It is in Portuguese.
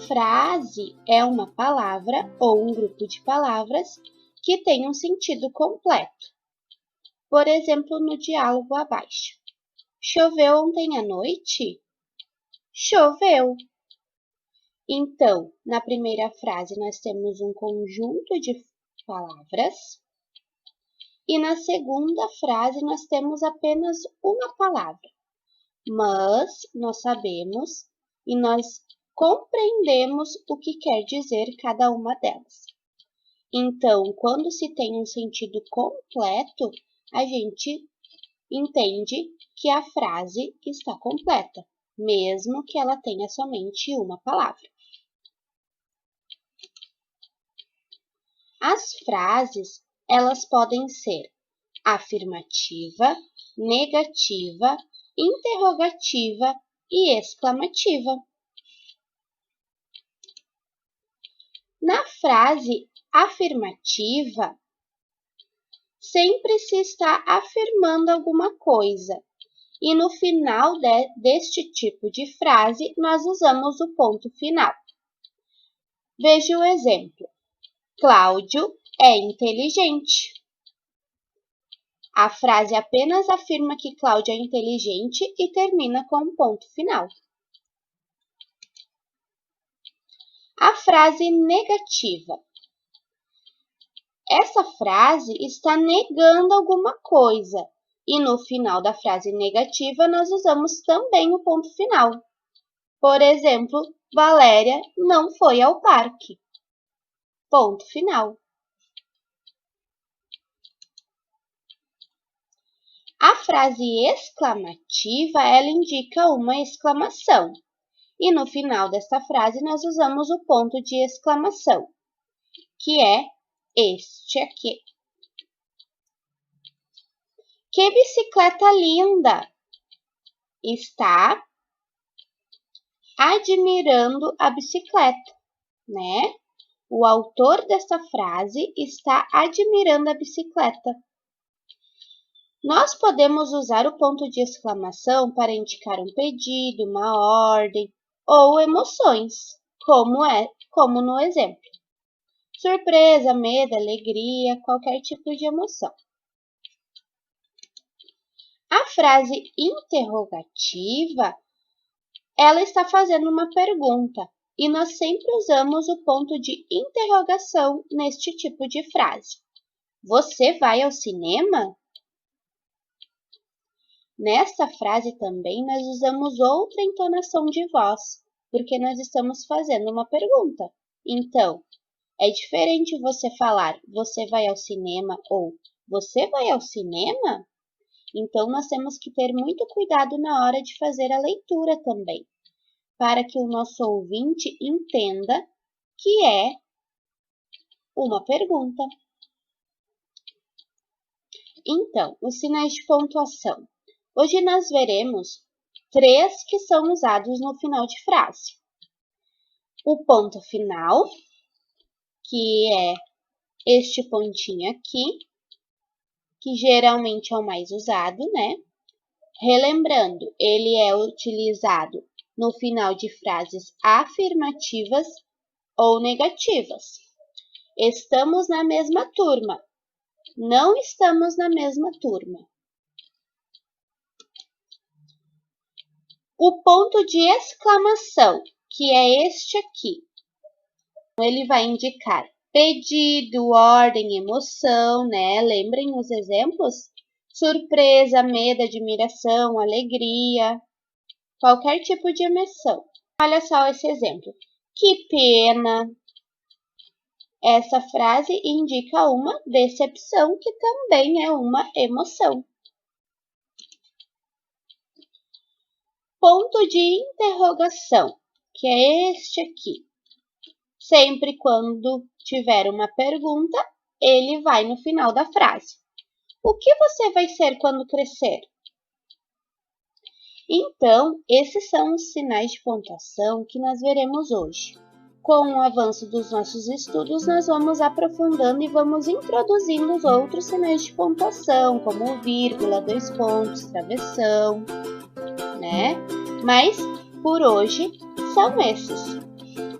frase é uma palavra ou um grupo de palavras que tem um sentido completo. Por exemplo, no diálogo abaixo. Choveu ontem à noite? Choveu. Então, na primeira frase, nós temos um conjunto de palavras. E na segunda frase, nós temos apenas uma palavra. Mas nós sabemos e nós compreendemos o que quer dizer cada uma delas. Então, quando se tem um sentido completo, a gente entende que a frase está completa, mesmo que ela tenha somente uma palavra. As frases, elas podem ser afirmativa, negativa, interrogativa e exclamativa. Na frase afirmativa, sempre se está afirmando alguma coisa. E no final deste tipo de frase, nós usamos o ponto final. Veja o exemplo. Cláudio é inteligente. A frase apenas afirma que Cláudio é inteligente e termina com um ponto final. A frase negativa. Essa frase está negando alguma coisa. E no final da frase negativa, nós usamos também o ponto final. Por exemplo, Valéria não foi ao parque. Ponto final. A frase exclamativa, ela indica uma exclamação. E no final desta frase, nós usamos o ponto de exclamação, que é este aqui. Que bicicleta linda! Está admirando a bicicleta, né? O autor desta frase está admirando a bicicleta. Nós podemos usar o ponto de exclamação para indicar um pedido, uma ordem ou emoções, como no exemplo. Surpresa, medo, alegria, qualquer tipo de emoção. A frase interrogativa, ela está fazendo uma pergunta e nós sempre usamos o ponto de interrogação neste tipo de frase. Você vai ao cinema? Nesta frase também nós usamos outra entonação de voz, porque nós estamos fazendo uma pergunta. Então, é diferente você falar você vai ao cinema ou você vai ao cinema? Então, nós temos que ter muito cuidado na hora de fazer a leitura também, para que o nosso ouvinte entenda que é uma pergunta. Então, os sinais de pontuação. Hoje nós veremos 3 que são usados no final de frase. O ponto final, que é este pontinho aqui, que geralmente é o mais usado, né? Relembrando, ele é utilizado no final de frases afirmativas ou negativas. Estamos na mesma turma. Não estamos na mesma turma. O ponto de exclamação, que é este aqui, ele vai indicar pedido, ordem, emoção, né? Lembrem os exemplos? Surpresa, medo, admiração, alegria, qualquer tipo de emoção. Olha só esse exemplo. Que pena! Essa frase indica uma decepção, que também é uma emoção. Ponto de interrogação, que é este aqui. Sempre quando tiver uma pergunta, ele vai no final da frase. O que você vai ser quando crescer? Então, esses são os sinais de pontuação que nós veremos hoje. Com o avanço dos nossos estudos, nós vamos aprofundando e vamos introduzindo os outros sinais de pontuação, como vírgula, 2 pontos, travessão, né? Mas, por hoje, são esses.